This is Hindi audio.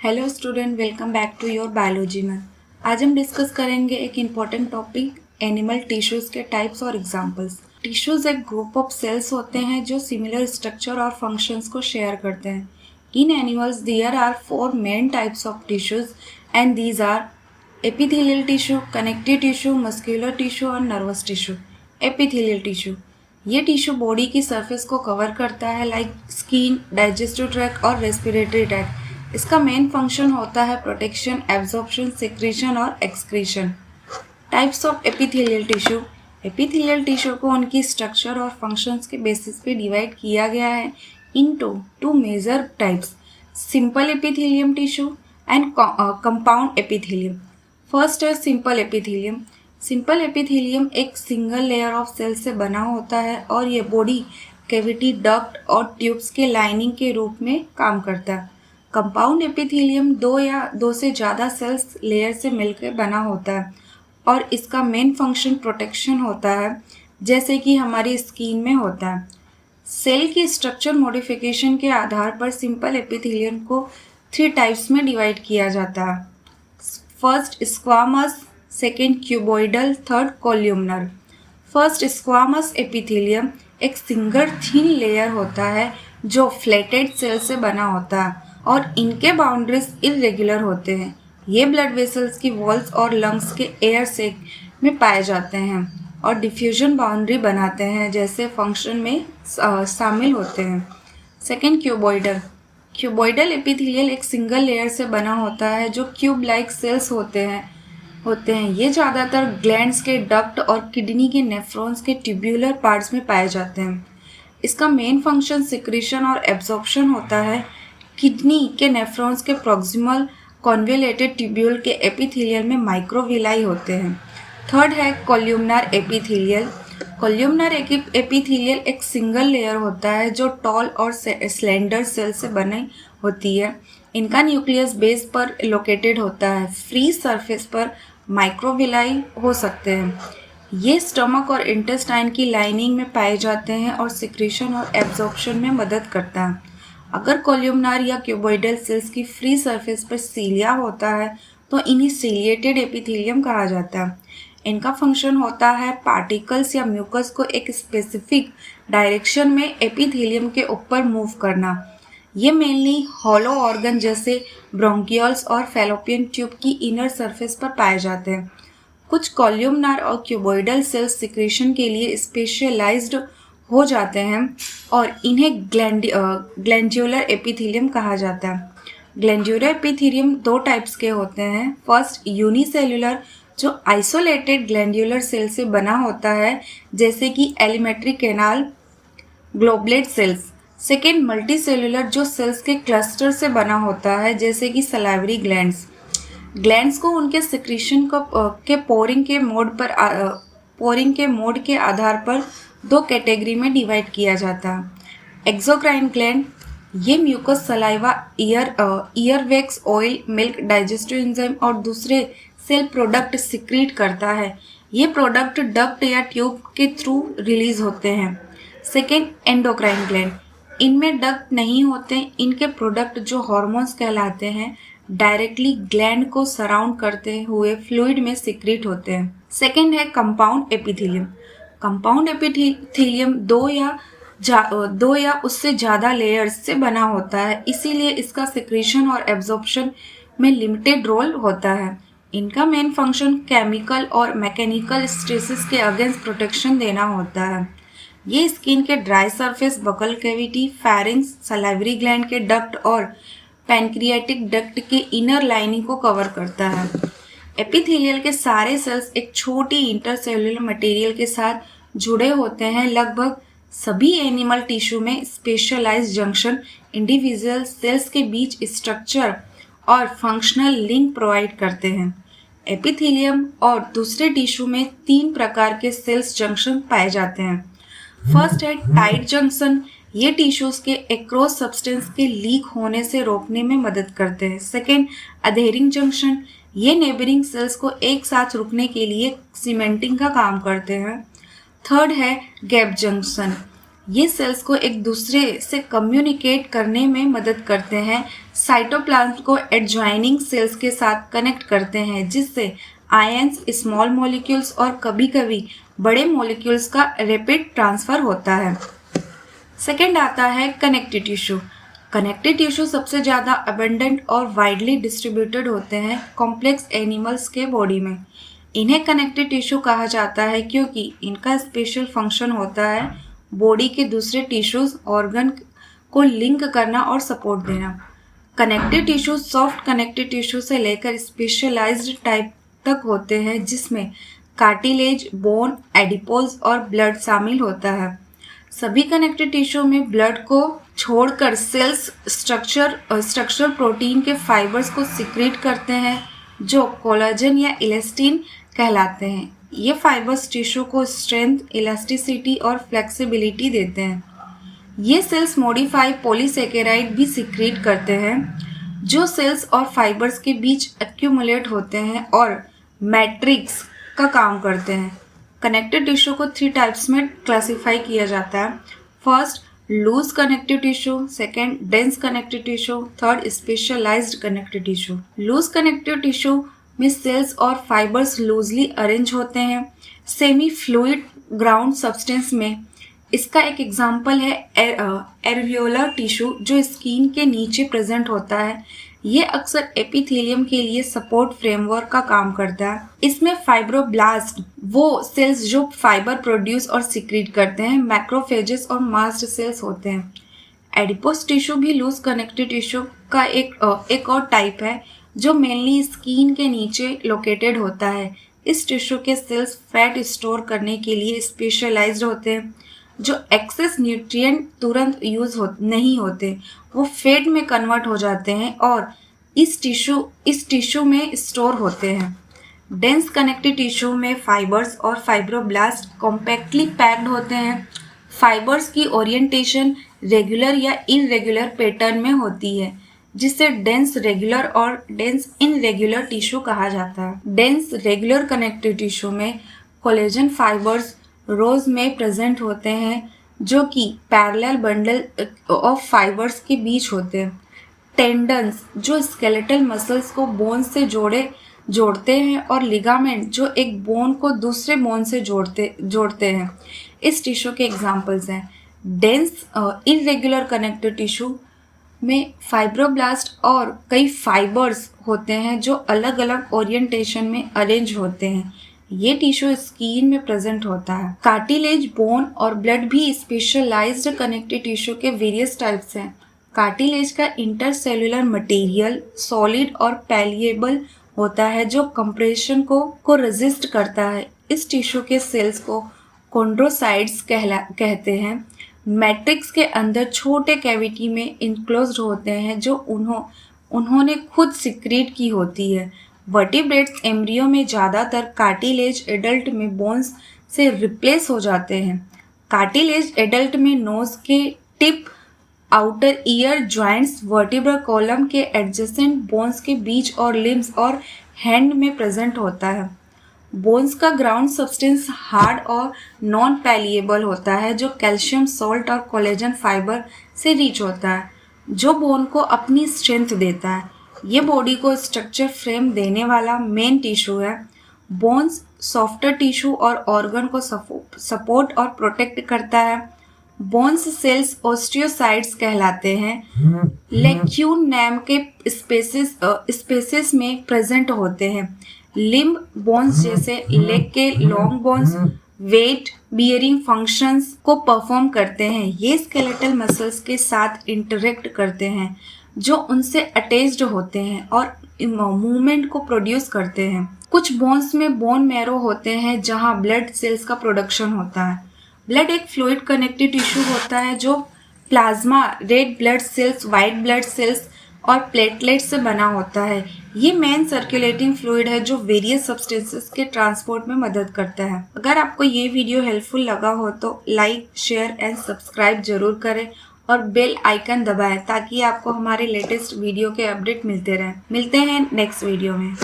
Hello student, welcome back to your biology में। आज हम डिस्कस करेंगे एक इम्पॉर्टेंट टॉपिक एनिमल टिश्यूज़ के टाइप्स और एग्जांपल्स। टिश्यूज़ एक ग्रुप ऑफ सेल्स होते हैं जो सिमिलर स्ट्रक्चर और फंक्शंस को शेयर करते हैं। In animals there are 4 main types of tissues and these are epithelial tissue, connective tissue, muscular tissue और नर्वस टिश्यू। एपिथेलियल टिश्यू ये टिश्यू बॉडी की सरफेस को कवर करता है लाइक स्किन, डाइजेस्टिव ट्रैक्ट और रेस्पिरेटरी ट्रैक्ट। इसका मेन फंक्शन होता है प्रोटेक्शन, एब्जॉर्प्शन, सिक्रीशन और excretion. Types of epithelial tissue. Epithelial tissue को उनकी स्ट्रक्चर और फंक्शंस के बेसिस पे डिवाइड किया गया है into 2 major types, simple epithelium tissue and compound epithelium. First है सिंपल एपिथेलियम। सिंपल एपिथेलियम एक सिंगल लेयर ऑफ सेल से बना होता है और ये बॉडी कैविटी, डक्ट और ट्यूब्स के लाइनिंग के रूप में काम करता है। कंपाउंड एपिथेलियम 2 या 2 से ज़्यादा सेल्स लेयर से मिलकर बना होता है और इसका मेन फंक्शन प्रोटेक्शन होता है, जैसे कि हमारी स्किन में होता है। सेल की स्ट्रक्चर मॉडिफिकेशन के आधार पर सिंपल एपिथेलियम को 3 टाइप्स में डिवाइड किया जाता है। First squamous, second cuboidal, third columnar. First squamous epithelium एक सिंगल थिन लेयर होता है जो फ्लैटेड सेल से बना होता है और इनके बाउंड्रीज इरेगुलर होते हैं। ये ब्लड वेसल्स की वॉल्स और लंग्स के एयर सैक में पाए जाते हैं और डिफ्यूजन बाउंड्री बनाते हैं जैसे फंक्शन में शामिल होते हैं। Second cuboidal. क्यूबॉइडल एपिथेलियल एक सिंगल लेयर से बना होता है जो क्यूब लाइक सेल्स होते हैं। ये ज़्यादातर ग्लैंड्स के डक्ट और किडनी के नेफ्रॉन्स के ट्यूब्यूलर पार्ट्स में पाए जाते हैं। इसका मेन फंक्शन सिक्रीशन और एब्जॉर्प्शन होता है। किडनी के नेफ्रॉन्स के प्रॉक्सिमल कॉन्वोल्यूटेड ट्यूब्यूल के एपिथेलियल में माइक्रोविलाई होते हैं। थर्ड है कोल्यूमनर एपिथेलियल। कोल्यूमनर एपिथेलियल एक सिंगल लेयर होता है जो टॉल और स्लेंडर सेल से बनी होती है। इनका न्यूक्लियस बेस पर लोकेटेड होता है। फ्री सरफेस पर माइक्रोविलाई हो सकते हैं। ये स्टमक और इंटेस्टाइन की लाइनिंग में पाए जाते हैं और सिक्रीशन और एब्जॉर्प्शन में मदद करता है। अगर कोल्यूमनर या क्यूबॉइडल सेल्स की फ्री सरफेस पर सीलिया होता है तो इन्हें सीलिएटेड एपिथेलियम कहा जाता है। इनका फंक्शन होता है पार्टिकल्स या म्यूकस को एक स्पेसिफिक डायरेक्शन में एपिथेलियम के ऊपर मूव करना। ये मेनली हॉलो ऑर्गन जैसे ब्रोंकियल्स और फैलोपियन ट्यूब की इनर सरफेस पर पाए जाते हैं। कुछ कोल्यूमनर और क्यूबॉइडल सेल्स सिक्रीशन के लिए स्पेशलाइज्ड हो जाते हैं और इन्हें ग्लैंड्यूलर एपिथेलियम कहा जाता है। ग्लैंड्यूलर एपिथेलियम 2 टाइप्स के होते हैं। फर्स्ट यूनिसेल्युलर, जो आइसोलेटेड ग्लैंड्यूलर सेल से बना होता है जैसे कि alimentary canal, goblet cells. Second multicellular, जो सेल्स के क्लस्टर से बना होता है जैसे कि सलाइवरी ग्लैंड्स। ग्लैंड्स को उनके सिक्रीशन के पोरिंग के मोड के आधार पर 2 कैटेगरी में डिवाइड किया जाता है। एक्सोक्राइन ग्लैंड, ये mucus, saliva, ear wax, oil, milk, digestive enzyme और दूसरे सेल प्रोडक्ट सिक्रीट करता है। ये प्रोडक्ट डक्ट या ट्यूब के थ्रू रिलीज होते हैं। सेकेंड एंडोक्राइन ग्लैंड, इनमें डक्ट नहीं होते। इनके प्रोडक्ट जो हार्मोन्स कहलाते हैं डायरेक्टली ग्लैंड को सराउंड करते हुए फ्लूइड में सिक्रीट होते हैं। सेकेंड है कंपाउंड एपिथेलियम। कंपाउंड एपिथेलियम 2 या उससे ज़्यादा लेयर्स से बना होता है, इसीलिए इसका सिक्रीशन और एब्जॉर्प्शन में लिमिटेड रोल होता है। इनका मेन फंक्शन केमिकल और मैकेनिकल स्ट्रेसेस के अगेंस्ट प्रोटेक्शन देना होता है। ये स्किन के dry surface, buccal cavity, pharynx, salivary gland के डक्ट और पैनक्रियाटिक डक्ट के इनर लाइनिंग को कवर करता है। एपिथेलियल के सारे सेल्स एक छोटी इंटरसेल्युलर मटेरियल के साथ जुड़े होते हैं। लगभग सभी एनिमल टिश्यू में स्पेशलाइज्ड जंक्शन इंडिविजुअल सेल्स के बीच स्ट्रक्चर और फंक्शनल लिंक प्रोवाइड करते हैं। एपिथेलियम और दूसरे टिश्यू में 3 प्रकार के सेल्स जंक्शन पाए जाते हैं। फर्स्ट है टाइट जंक्शन, ये टिश्यूज के एक्रोस सब्सटेंस के लीक होने से रोकने में मदद करते हैं। सेकेंड अधेरिंग जंक्शन, ये नेबरिंग सेल्स को एक साथ रुकने के लिए सीमेंटिंग का काम करते हैं। थर्ड है गैप जंक्शन, ये सेल्स को एक दूसरे से कम्युनिकेट करने में मदद करते हैं। साइटोप्लाज्म को एडजॉइनिंग सेल्स के साथ कनेक्ट करते हैं, जिससे आयंस, स्मॉल मॉलिक्यूल्स और कभी-कभी बड़े मॉलिक्यूल्स का रैपिड ट्रांसफर होता है। सेकेंड आता है कनेक्टिव टिश्यू। कनेक्टिव टिश्यू सबसे ज़्यादा अबंडेंट और वाइडली डिस्ट्रीब्यूटेड होते हैं कॉम्प्लेक्स एनिमल्स के बॉडी में। इन्हें कनेक्टिव टिश्यू कहा जाता है क्योंकि इनका स्पेशल फंक्शन होता है बॉडी के दूसरे टिश्यूज ऑर्गन को लिंक करना और सपोर्ट देना। Connective tissue soft connective tissue से लेकर स्पेशलाइज्ड टाइप तक होते हैं, जिसमें कार्टिलेज, बोन, एडिपोज और ब्लड शामिल होता है। सभी कनेक्टिव टिश्यू में ब्लड को छोड़कर सेल्स स्ट्रक्चर प्रोटीन के फाइबर्स को सिक्रेट करते हैं, जो कोलाजन या इलास्टिन कहलाते हैं। ये फाइबर्स टिश्यू को स्ट्रेंथ, इलास्टिसिटी और फ्लेक्सिबिलिटी देते हैं। ये सेल्स मॉडिफाइड पॉलीसेकेराइड भी सिक्रेट करते हैं, जो सेल्स और फाइबर्स के बीच एक्यूमुलेट होते हैं और मैट्रिक्स का काम करते हैं। कनेक्टिव टिश्यू को 3 टाइप्स में क्लासिफाई किया जाता है। First, loose connective tissue, second dense connective tissue, third specialised connective tissue. Loose connective tissue में सेल्स और फाइबर्स लूजली अरेंज होते हैं सेमी फ्लूइड ग्राउंड सब्सटेंस में। इसका एक एग्जाम्पल है एल्वियोलर टिश्यू, जो स्किन के नीचे प्रेजेंट होता है। ये अक्सर एपिथेलियम के लिए सपोर्ट फ्रेमवर्क का काम करता है। इसमें फाइब्रोब्लास्ट वो सेल्स जो फाइबर प्रोड्यूस और सिक्रीट करते हैं, मैक्रोफेजेस और मास्ट सेल्स होते हैं। एडिपोस टिश्यू भी लूज कनेक्टिव टिश्यू का एक और टाइप है, जो मेनली स्किन के नीचे लोकेटेड होता है। इस टिश्यू के सेल्स फैट स्टोर करने के लिए स्पेशलाइज्ड होते हैं, जो एक्सेस न्यूट्रिएंट तुरंत नहीं होते, वो फैट में कन्वर्ट हो जाते हैं और इस टिश्यू में स्टोर होते हैं। डेंस कनेक्टिव टिश्यू में फाइबर्स और फाइब्रोब्लास्ट कॉम्पैक्टली पैक्ड होते हैं। फाइबर्स की ओरिएंटेशन रेगुलर या इरेगुलर पैटर्न में होती है, जिसे डेंस रेगुलर और डेंस इनरेगुलर टिश्यू कहा जाता है। डेंस रेगुलर कनेक्टिव टिश्यू में कोलेजन फाइबर्स रोज में प्रेजेंट होते हैं, जो कि पैरेलल बंडल ऑफ फाइबर्स के बीच होते हैं। टेंडन्स जो स्केलेटल मसल्स को बोन से जोड़ते हैं, और लिगामेंट जो एक बोन को दूसरे बोन से जोड़ते हैं, इस टिश्यू के एग्जाम्पल्स हैं। डेंस इरेगुलर कनेक्टिव टिश्यू में फाइब्रोब्लास्ट और कई फाइबर्स होते हैं, जो अलग अलग ओरिएंटेशन में अरेंज होते हैं। ये टिश्यू स्किन में प्रेजेंट होता है। कार्टिलेज, बोन और ब्लड भी स्पेशलाइज्ड कनेक्टिव टिश्यू के वेरियस टाइप्स हैं। कार्टिलेज का इंटरसेल्युलर मटेरियल सॉलिड और पैलिएबल होता है, जो कंप्रेशन को रेजिस्ट करता है। इस टिश्यू के सेल्स को कॉन्ड्रोसाइट्स कहते हैं। मैट्रिक्स के अंदर छोटे कैविटी में इनक्लोज्ड होते हैं, जो उन्होंने खुद सिक्रीट की होती है। वर्टिब्रेट्स एम्ब्रियो में ज़्यादातर कार्टिलेज एडल्ट में बोन्स से रिप्लेस हो जाते हैं। कार्टिलेज एडल्ट में नोज के tip, outer ear joints, vertebral column के एडजेसेंट बोन्स के बीच और लिम्स और हैंड में प्रेजेंट होता है। बोन्स का ग्राउंड सब्सटेंस हार्ड और नॉन पैलिएबल होता है, जो कैल्शियम सॉल्ट और कोलेजन फाइबर से रिच होता है, जो बोन को अपनी स्ट्रेंथ देता है। ये बॉडी को स्ट्रक्चर फ्रेम देने वाला मेन टिश्यू है। बोन्स सॉफ्टर टिश्यू और ऑर्गन को सपोर्ट और प्रोटेक्ट करता है। बोन्स सेल्स ऑस्टियोसाइट्स कहलाते हैं। लेक्यून नाम के स्पेसिस में प्रेजेंट होते हैं। लिम्ब बोन्स जैसे लेग के long bones weight bearing functions को परफॉर्म करते हैं। ये स्केलेटल मसल्स के साथ इंटरेक्ट करते हैं, जो उनसे अटैच्ड होते हैं और मूवमेंट को प्रोड्यूस करते हैं। कुछ बोन्स में बोन मैरो होते हैं, जहां ब्लड सेल्स का प्रोडक्शन होता है। ब्लड एक फ्लूइड कनेक्टिव टिश्यू होता है, जो plasma, red blood cells, white blood cells और प्लेटलेट्स से बना होता है। ये मेन सर्कुलेटिंग फ्लूइड है, जो वेरियस सब्सटेंसेस के ट्रांसपोर्ट में मदद करता है। अगर आपको ये वीडियो हेल्पफुल लगा हो तो लाइक, शेयर एंड सब्सक्राइब जरूर करें और बेल आइकन दबाएं, ताकि आपको हमारे लेटेस्ट वीडियो के अपडेट मिलते रहें। मिलते हैं नेक्स्ट वीडियो में।